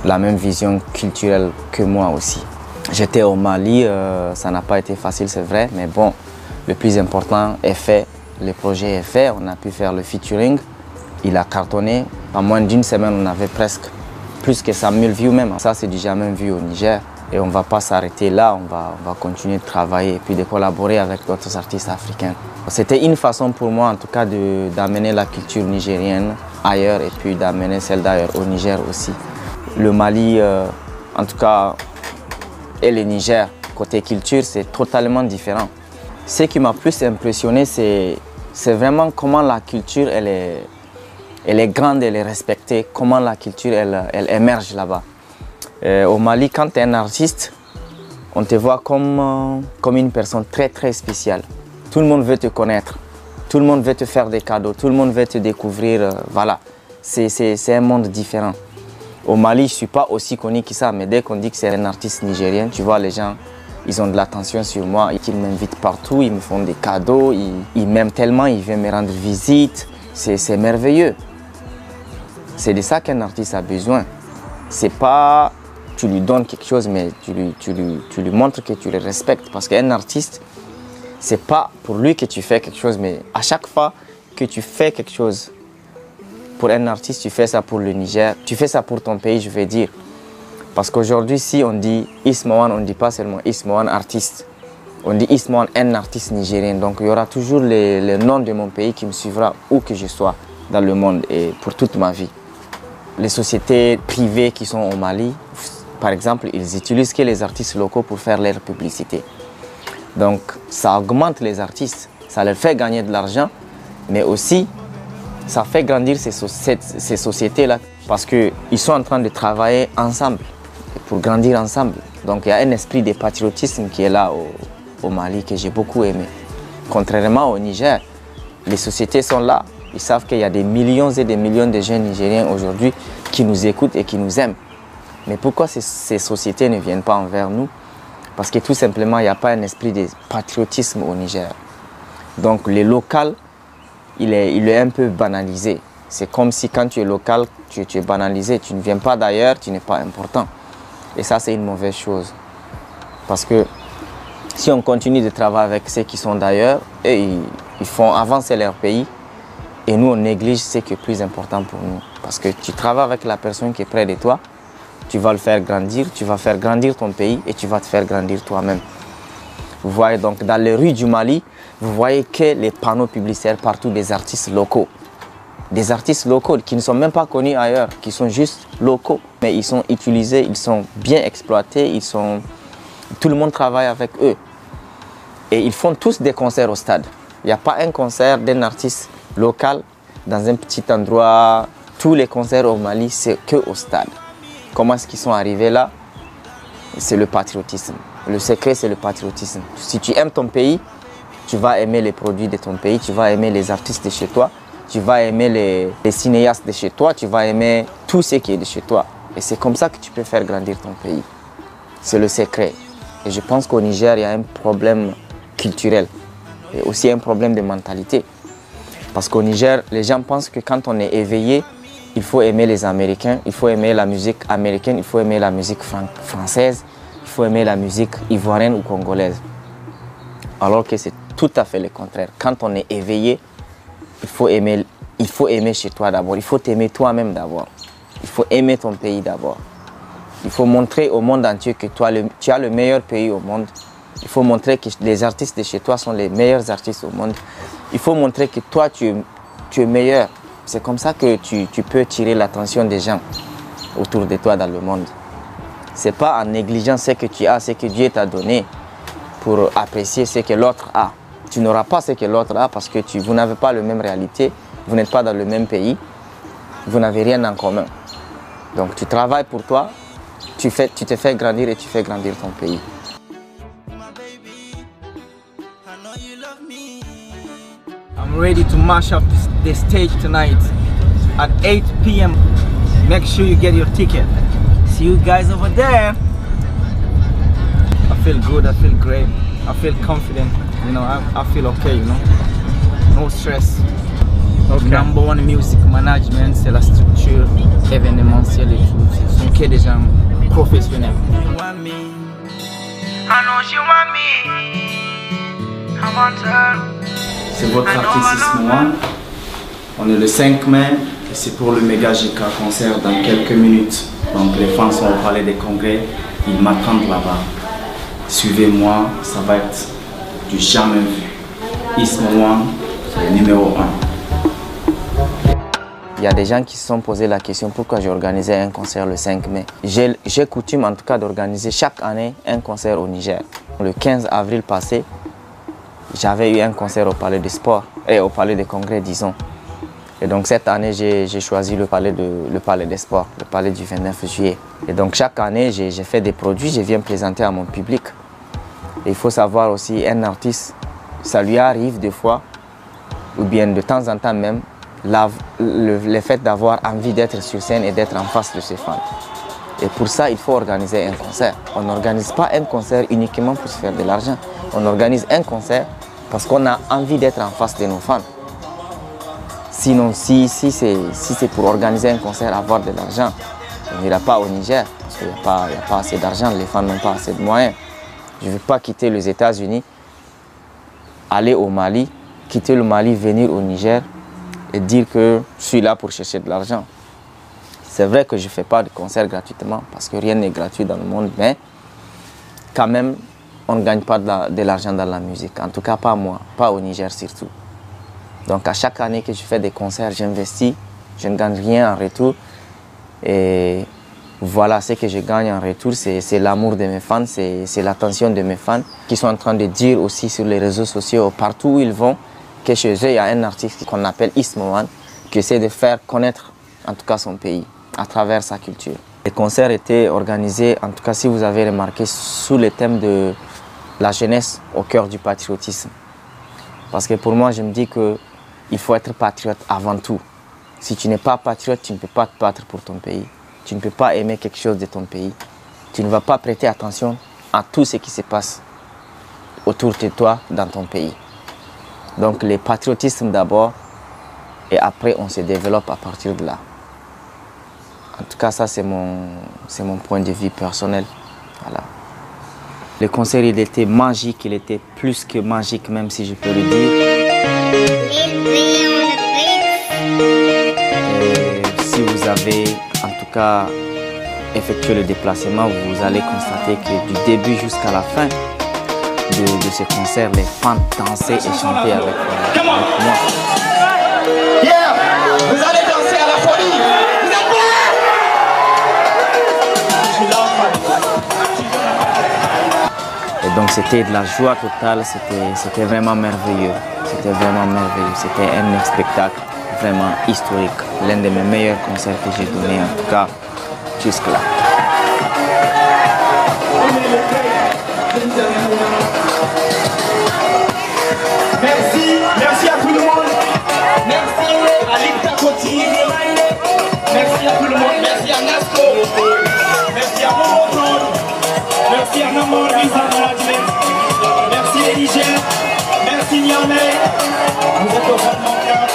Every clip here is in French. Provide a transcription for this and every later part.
la même vision culturelle que moi aussi. J'étais au Mali, ça n'a pas été facile, c'est vrai, mais bon, le plus important est fait, le projet est fait, on a pu faire le featuring, il a cartonné. En moins d'une semaine, on avait presque plus que 100 000 views même. Ça, c'est du jamais vu au Niger. Et on ne va pas s'arrêter là, on va continuer de travailler et puis de collaborer avec d'autres artistes africains. C'était une façon pour moi, en tout cas, d'amener la culture nigérienne ailleurs et puis d'amener celle d'ailleurs au Niger aussi. Le Mali, en tout cas, et le Niger, côté culture, c'est totalement différent. Ce qui m'a plus impressionné, c'est vraiment comment la culture, elle est grande, elle est respectée, comment la culture, elle émerge là-bas. Au Mali, quand tu es un artiste, on te voit comme une personne très très spéciale. Tout le monde veut te connaître, tout le monde veut te faire des cadeaux, tout le monde veut te découvrir, voilà. C'est un monde différent. Au Mali, je ne suis pas aussi connu que ça, mais dès qu'on dit que c'est un artiste nigérien, tu vois, les gens, ils ont de l'attention sur moi, ils m'invitent partout, ils me font des cadeaux, ils m'aiment tellement, ils viennent me rendre visite. C'est merveilleux. C'est de ça qu'un artiste a besoin. C'est pas tu lui donnes quelque chose, mais tu lui montres que tu le respectes. Parce qu'un artiste, c'est pas pour lui que tu fais quelque chose, mais à chaque fois que tu fais quelque chose, pour un artiste, tu fais ça pour le Niger, tu fais ça pour ton pays, je vais dire. Parce qu'aujourd'hui, si on dit Ismawan, on ne dit pas seulement Ismawan artiste. On dit Ismawan, un artiste nigérien. Donc il y aura toujours le nom de mon pays qui me suivra où que je sois dans le monde et pour toute ma vie. Les sociétés privées qui sont au Mali, par exemple, ils utilisent que les artistes locaux pour faire leur publicité. Donc ça augmente les artistes, ça leur fait gagner de l'argent, mais aussi ça fait grandir ces sociétés-là parce qu'ils sont en train de travailler ensemble pour grandir ensemble. Donc il y a un esprit de patriotisme qui est là au Mali que j'ai beaucoup aimé. Contrairement au Niger, les sociétés sont là. Ils savent qu'il y a des millions et des millions de jeunes Nigériens aujourd'hui qui nous écoutent et qui nous aiment. Mais pourquoi ces sociétés ne viennent pas envers nous? Parce que tout simplement, il n'y a pas un esprit de patriotisme au Niger. Donc le local, il est un peu banalisé. C'est comme si quand tu es local, tu es banalisé. Tu ne viens pas d'ailleurs, tu n'es pas important. Et ça, c'est une mauvaise chose. Parce que si on continue de travailler avec ceux qui sont d'ailleurs, ils font avancer leur pays. Et nous, on néglige ce qui est plus important pour nous. Parce que tu travailles avec la personne qui est près de toi, tu vas le faire grandir, tu vas faire grandir ton pays et tu vas te faire grandir toi-même. Vous voyez donc dans les rues du Mali, vous voyez que les panneaux publicitaires partout des artistes locaux. Des artistes locaux qui ne sont même pas connus ailleurs, qui sont juste locaux. Mais ils sont utilisés, ils sont bien exploités, tout le monde travaille avec eux. Et ils font tous des concerts au stade. Il n'y a pas un concert d'un artiste local dans un petit endroit. Tous les concerts au Mali, c'est que au stade. Comment est-ce qu'ils sont arrivés là? C'est le patriotisme. Le secret, c'est le patriotisme. Si tu aimes ton pays, tu vas aimer les produits de ton pays, tu vas aimer les artistes de chez toi, tu vas aimer les cinéastes de chez toi, tu vas aimer tout ce qui est de chez toi. Et c'est comme ça que tu peux faire grandir ton pays. C'est le secret. Et je pense qu'au Niger, il y a un problème culturel et aussi un problème de mentalité. Parce qu'au Niger, les gens pensent que quand on est éveillé, il faut aimer les Américains, il faut aimer la musique américaine, il faut aimer la musique française, il faut aimer la musique ivoirienne ou congolaise. Alors que c'est tout à fait le contraire. Quand on est éveillé, il faut aimer chez toi d'abord, il faut t'aimer toi-même d'abord. Il faut aimer ton pays d'abord. Il faut montrer au monde entier que tu as le meilleur pays au monde. Il faut montrer que les artistes de chez toi sont les meilleurs artistes au monde. Il faut montrer que toi, tu es meilleur. C'est comme ça que tu peux tirer l'attention des gens autour de toi dans le monde. Ce n'est pas en négligeant ce que tu as, ce que Dieu t'a donné pour apprécier ce que l'autre a. Tu n'auras pas ce que l'autre a parce que vous n'avez pas la même réalité, vous n'êtes pas dans le même pays, vous n'avez rien en commun. Donc tu travailles pour toi, tu te fais grandir et tu fais grandir ton pays. I'm ready to mash up the stage tonight at 8 p.m. Make sure you get your ticket. See you guys over there. I feel good, I feel great, I feel confident, you know, I feel okay, you know, no stress. Okay. Number one music management, c'est la structure événementielle et tout. Ce sont que des gens professionnels. C'est votre artiste Ismohan. On est le 5 mai et c'est pour le Méga GK concert dans quelques minutes. Donc les fans sont au Palais des Congrès, ils m'attendent là-bas. Suivez-moi, ça va être du jamais vu. Ismohan, c'est le numéro 1. Il y a des gens qui se sont posé la question pourquoi j'ai organisé un concert le 5 mai. J'ai coutume en tout cas d'organiser chaque année un concert au Niger. Le 15 avril passé, j'avais eu un concert au Palais des Sports, et au Palais des Congrès disons. Et donc cette année, j'ai choisi le Palais des Sports, le Palais du 29 juillet. Et donc chaque année, j'ai fait des produits, je viens présenter à mon public. Et il faut savoir aussi, un artiste, ça lui arrive des fois, ou bien de temps en temps même, le fait d'avoir envie d'être sur scène et d'être en face de ses fans. Et pour ça, il faut organiser un concert. On n'organise pas un concert uniquement pour se faire de l'argent. On organise un concert parce qu'on a envie d'être en face de nos fans. Sinon, si c'est pour organiser un concert, avoir de l'argent, on n'ira pas au Niger parce qu'il n'y a pas assez d'argent, les fans n'ont pas assez de moyens. Je ne veux pas quitter les États-Unis, aller au Mali, quitter le Mali, venir au Niger et dire que je suis là pour chercher de l'argent. C'est vrai que je ne fais pas de concert gratuitement parce que rien n'est gratuit dans le monde, mais quand même, on ne gagne pas de l'argent dans la musique. En tout cas, pas moi, pas au Niger surtout. Donc à chaque année que je fais des concerts, j'investis, je ne gagne rien en retour. Et voilà, ce que je gagne en retour, c'est l'amour de mes fans, c'est l'attention de mes fans qui sont en train de dire aussi sur les réseaux sociaux, partout où ils vont, que chez eux, il y a un artiste qu'on appelle Ismohan, qui essaie de faire connaître en tout cas son pays à travers sa culture. Les concerts étaient organisés, en tout cas si vous avez remarqué, sous le thème de la jeunesse au cœur du patriotisme. Parce que pour moi, je me dis qu'il faut être patriote avant tout. Si tu n'es pas patriote, tu ne peux pas te battre pour ton pays. Tu ne peux pas aimer quelque chose de ton pays. Tu ne vas pas prêter attention à tout ce qui se passe autour de toi dans ton pays. Donc le patriotisme d'abord et après on se développe à partir de là. En tout cas, ça c'est mon point de vue personnel. Voilà. Le concert, il était magique, il était plus que magique, même si je peux le dire. Et si vous avez, en tout cas, effectué le déplacement, vous allez constater que du début jusqu'à la fin de ce concert, les fans dansaient et chantaient avec moi. Yeah, vous allez danser à la folie. Vous êtes prêts? Et donc c'était de la joie totale, c'était vraiment merveilleux. C'était vraiment merveilleux. C'était un spectacle vraiment historique. L'un de mes meilleurs concerts que j'ai donné, en tout cas, jusque-là. Merci à tout le monde. Merci à Lipta Koti. Merci à tout le monde. Merci à Nasco. Merci à Momotron. Merci à Namor Visa Management. Merci les Niger. Merci Niamey. Vous êtes au fond de mon cœur.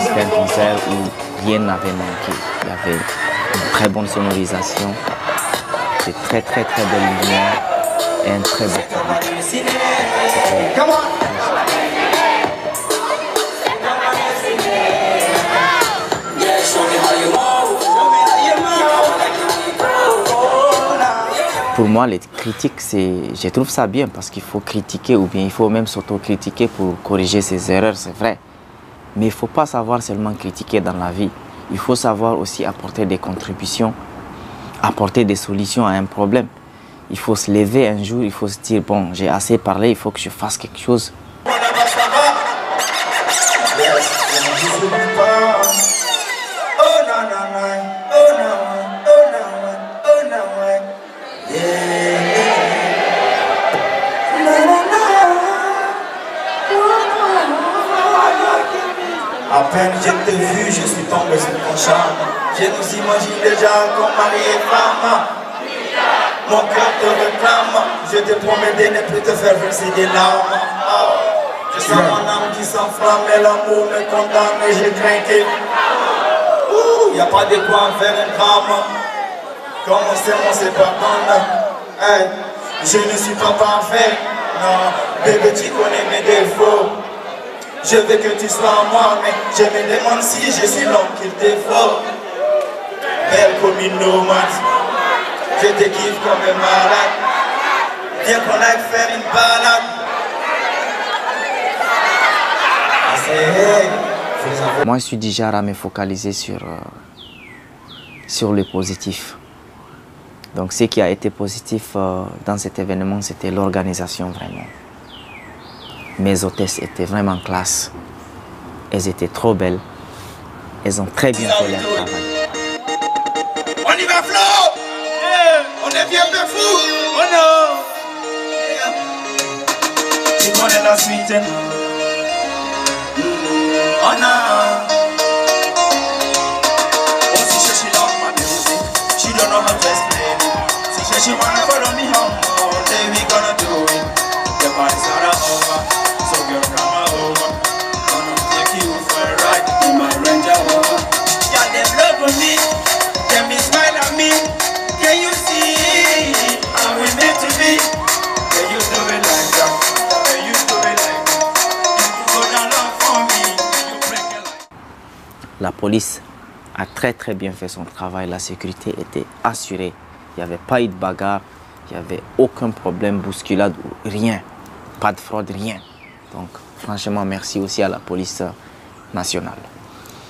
C'était un concert où rien n'avait manqué. Il y avait une très bonne sonorisation, de très belles lumières et un très beau public. Come on. Pour moi, les critiques, je trouve ça bien parce qu'il faut critiquer ou bien il faut même s'auto-critiquer pour corriger ses erreurs, c'est vrai. Mais il ne faut pas savoir seulement critiquer dans la vie. Il faut savoir aussi apporter des contributions, apporter des solutions à un problème. Il faut se lever un jour, il faut se dire, bon, j'ai assez parlé, il faut que je fasse quelque chose. À peine je t'ai vu, je suis tombé sous ton charme. Je nous imagine déjà comme mari et femme. Mon cœur te réclame. Je te promets de ne plus te faire verser des larmes. Je sens mon âme qui s'enflamme, mais l'amour me condamne et j'ai trinqué. Y a pas de quoi en faire un drame. Comme on sait pas prendre. Hey, je ne suis pas parfait. Non, bébé, tu connais mes défauts. Je veux que tu sois moi, mais je me demande si je suis l'homme qu'il te faut. Belle comme une nomade, je te kiffe comme un malade. Viens qu'on aille faire une balade. Moi, je suis déjà à me focaliser sur le positif. Donc, ce qui a été positif dans cet événement, c'était l'organisation vraiment. Mes hôtesses étaient vraiment classe. Elles étaient trop belles. Elles ont très bien fait leur travail. On y va, Flo! On est bien peu fou! Oh non! Tu connais la suite? Oh non! Oh, si she love my music, she don't know how to explain it. She wanna follow me home, oh, then we gonna do it. The party's not over, so girl come over. Gonna take you for a ride in my Range Rover. Yeah, them love on me, them be smile at me. Can you see how we meant to be? Can you do it like that? Can you do it like that? You go down low for me, can you break it like that? La police a très bien fait son travail, la sécurité était assurée. Il n'y avait pas eu de bagarre, il n'y avait aucun problème, bousculade, rien. Pas de fraude, rien. Donc, franchement, merci aussi à la police nationale.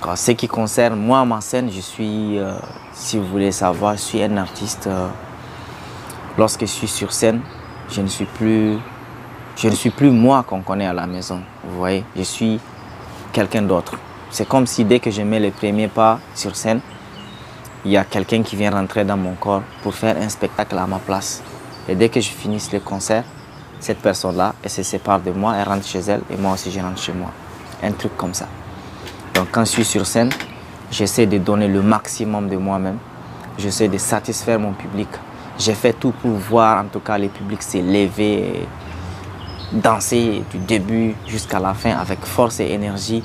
En ce qui concerne moi, ma scène, je suis, si vous voulez savoir, je suis un artiste. Lorsque je suis sur scène, je ne suis plus moi qu'on connaît à la maison. Vous voyez, je suis quelqu'un d'autre. C'est comme si dès que je mets les premiers pas sur scène, il y a quelqu'un qui vient rentrer dans mon corps pour faire un spectacle à ma place. Et dès que je finisse le concert, cette personne-là, elle se sépare de moi, elle rentre chez elle et moi aussi je rentre chez moi. Un truc comme ça. Donc quand je suis sur scène, j'essaie de donner le maximum de moi-même. J'essaie de satisfaire mon public. J'ai fait tout pour voir en tout cas le public se lever, danser du début jusqu'à la fin avec force et énergie.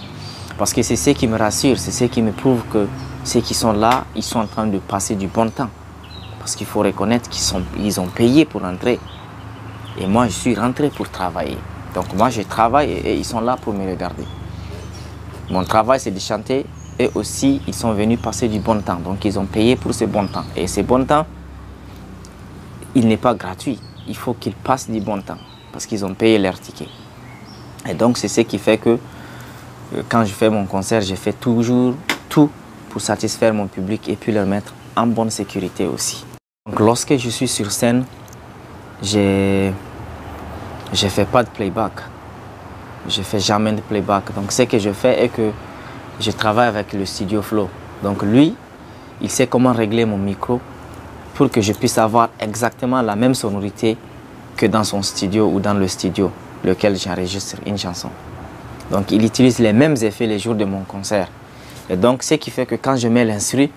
Parce que c'est ce qui me rassure, c'est ce qui me prouve que ceux qui sont là, ils sont en train de passer du bon temps. Parce qu'il faut reconnaître qu'ils ont payé pour rentrer. Et moi, je suis rentré pour travailler. Donc moi, je travaille et ils sont là pour me regarder. Mon travail, c'est de chanter. Et aussi, ils sont venus passer du bon temps. Donc ils ont payé pour ce bon temps. Et ce bon temps, il n'est pas gratuit. Il faut qu'ils passent du bon temps. Parce qu'ils ont payé leur ticket. Et donc, c'est ce qui fait que quand je fais mon concert, je fais toujours tout pour satisfaire mon public et puis leur mettre en bonne sécurité aussi. Donc, lorsque je suis sur scène, je ne fais pas de playback. Je ne fais jamais de playback. Donc ce que je fais est que je travaille avec le studio Flow. Donc lui, il sait comment régler mon micro pour que je puisse avoir exactement la même sonorité que dans son studio ou dans le studio lequel j'enregistre une chanson. Donc il utilise les mêmes effets les jours de mon concert. Et donc ce qui fait que quand je mets l'instru,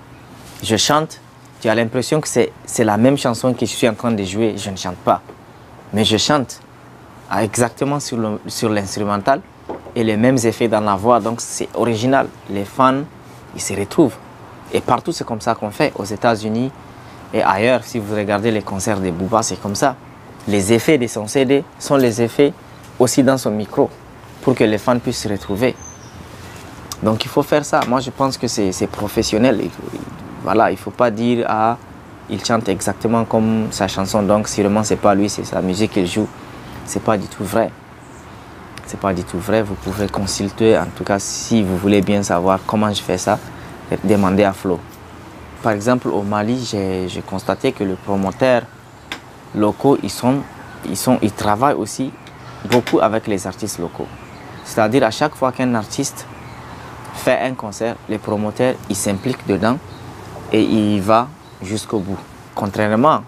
je chante, tu as l'impression que c'est la même chanson que je suis en train de jouer, je ne chante pas. Mais je chante exactement sur l'instrumental et les mêmes effets dans la voix, donc c'est original. Les fans, ils se retrouvent. Et partout, c'est comme ça qu'on fait, aux États-Unis et ailleurs. Si vous regardez les concerts de Booba, c'est comme ça. Les effets de son CD sont les effets aussi dans son micro pour que les fans puissent se retrouver. Donc il faut faire ça. Moi, je pense que c'est professionnel. Voilà, il ne faut pas dire « Ah, il chante exactement comme sa chanson, donc sûrement c'est pas lui, c'est sa musique qu'il joue ». C'est pas du tout vrai. C'est pas du tout vrai. Vous pouvez consulter, en tout cas, si vous voulez bien savoir comment je fais ça, demandez à Flo. Par exemple, au Mali, j'ai constaté que les promoteurs locaux, ils travaillent aussi beaucoup avec les artistes locaux. C'est-à-dire, à chaque fois qu'un artiste fait un concert, les promoteurs, ils s'impliquent dedans et il va jusqu'au bout. Contrairement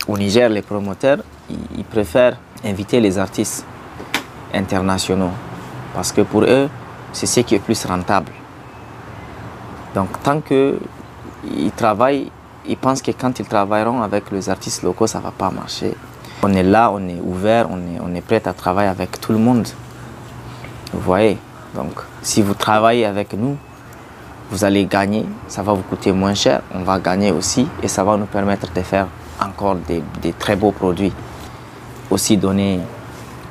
au Niger, les promoteurs, ils préfèrent inviter les artistes internationaux parce que pour eux, c'est ce qui est plus rentable. Donc tant qu'ils travaillent, ils pensent que quand ils travailleront avec les artistes locaux, ça ne va pas marcher. On est là, on est ouvert, on est prêt à travailler avec tout le monde. Vous voyez? Donc, si vous travaillez avec nous, vous allez gagner, ça va vous coûter moins cher, on va gagner aussi et ça va nous permettre de faire encore des très beaux produits. Aussi donner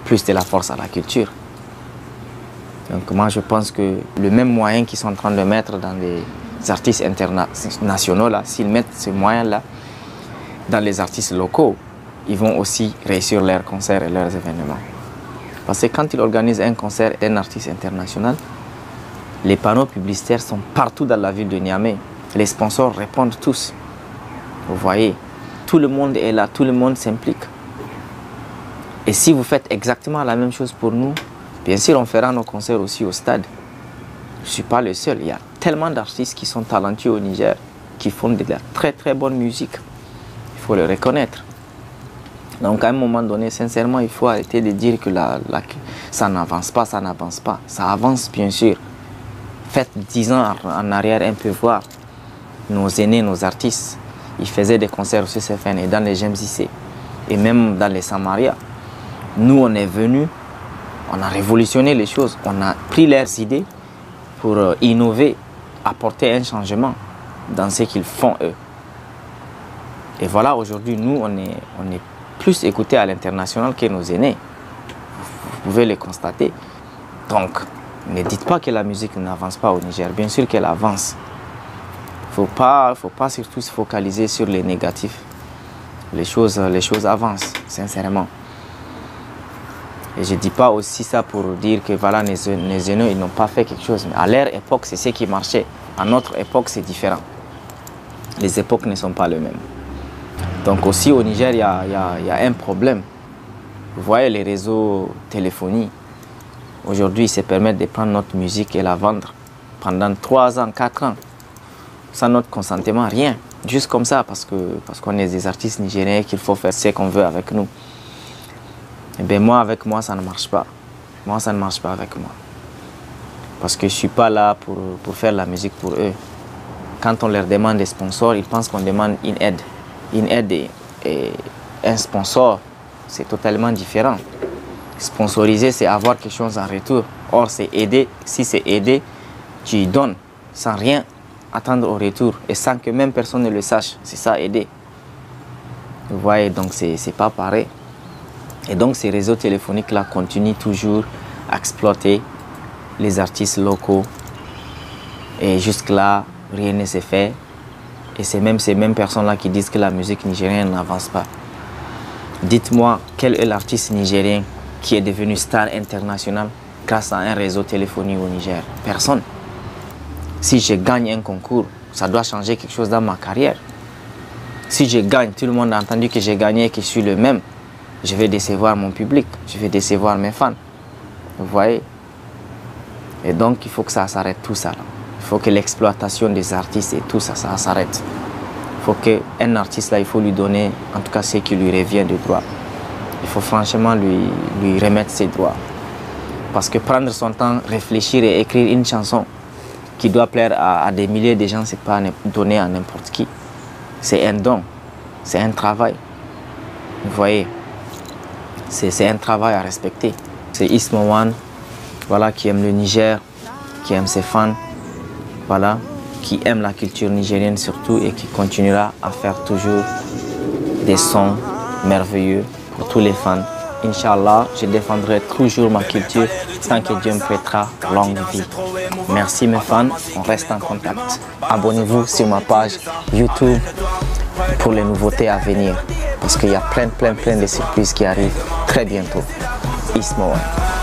plus de la force à la culture. Donc moi je pense que le même moyen qu'ils sont en train de mettre dans les artistes internationaux, s'ils mettent ce moyen-là dans les artistes locaux, ils vont aussi réussir leurs concerts et leurs événements. Parce que quand ils organisent un concert d'un artiste international, les panneaux publicitaires sont partout dans la ville de Niamey. Les sponsors répondent tous. Vous voyez, tout le monde est là, tout le monde s'implique. Et si vous faites exactement la même chose pour nous, bien sûr, on fera nos concerts aussi au stade. Je ne suis pas le seul. Il y a tellement d'artistes qui sont talentueux au Niger, qui font de la très très bonne musique. Il faut le reconnaître. Donc à un moment donné, sincèrement, il faut arrêter de dire que ça n'avance pas, ça n'avance pas. Ça avance bien sûr. Faites 10 ans en arrière un peu voir. Nos aînés, nos artistes, ils faisaient des concerts au CCFN et dans les GMJC et même dans les Samaria. Nous, on est venus, on a révolutionné les choses, on a pris leurs idées pour innover, apporter un changement dans ce qu'ils font eux. Et voilà, aujourd'hui, nous, on est plus écoutés à l'international que nos aînés. Vous pouvez le constater. Donc, ne dites pas que la musique n'avance pas au Niger. Bien sûr qu'elle avance. Il ne faut pas surtout se focaliser sur les négatifs. Les choses avancent, sincèrement. Et je ne dis pas aussi ça pour dire que voilà, les aînés ils n'ont pas fait quelque chose. Mais à leur époque, c'est ce qui marchait. À notre époque, c'est différent. Les époques ne sont pas les mêmes. Donc aussi au Niger, il y a un problème. Vous voyez les réseaux téléphoniques. Aujourd'hui, ils se permettent de prendre notre musique et la vendre pendant 3 ans, 4 ans. Sans notre consentement, rien. Juste comme ça, parce qu'on est des artistes nigériens qu'il faut faire ce qu'on veut avec nous. Eh bien moi, avec moi, ça ne marche pas. Moi, ça ne marche pas avec moi. Parce que je ne suis pas là pour faire la musique pour eux. Quand on leur demande des sponsors, ils pensent qu'on demande une aide. Une aide et un sponsor, c'est totalement différent. Sponsoriser, c'est avoir quelque chose en retour. Or, c'est aider. Si c'est aider, tu y donnes sans rien attendre au retour et sans que même personne ne le sache. C'est ça, aider. Vous voyez, donc c'est pas pareil. Et donc ces réseaux téléphoniques-là continuent toujours à exploiter les artistes locaux. Et jusque-là, rien ne s'est fait. Et c'est même ces mêmes personnes-là qui disent que la musique nigérienne n'avance pas. Dites-moi, quel est l'artiste nigérien qui est devenu star international grâce à un réseau téléphonique au Niger? Personne. Si je gagne un concours, ça doit changer quelque chose dans ma carrière. Si je gagne, tout le monde a entendu que j'ai gagné et que je suis le même. Je vais décevoir mon public, je vais décevoir mes fans. Vous voyez? Et donc, il faut que ça s'arrête tout ça. Il faut que l'exploitation des artistes et tout ça, ça s'arrête. Il faut qu'un artiste, là, il faut lui donner, en tout cas, ce qui lui revient de droit. Il faut franchement lui remettre ses droits. Parce que prendre son temps, réfléchir et écrire une chanson qui doit plaire à des milliers de gens, ce n'est pas donné à n'importe qui. C'est un don, c'est un travail. Vous voyez? C'est un travail à respecter. C'est Isma One, voilà, qui aime le Niger, qui aime ses fans, voilà, qui aime la culture nigérienne surtout et qui continuera à faire toujours des sons merveilleux pour tous les fans. Inch'Allah, je défendrai toujours ma culture tant que Dieu me prêtera longue vie. Merci mes fans, on reste en contact. Abonnez-vous sur ma page YouTube pour les nouveautés à venir. Parce qu'il y a plein de surprises qui arrivent très bientôt. Isma One.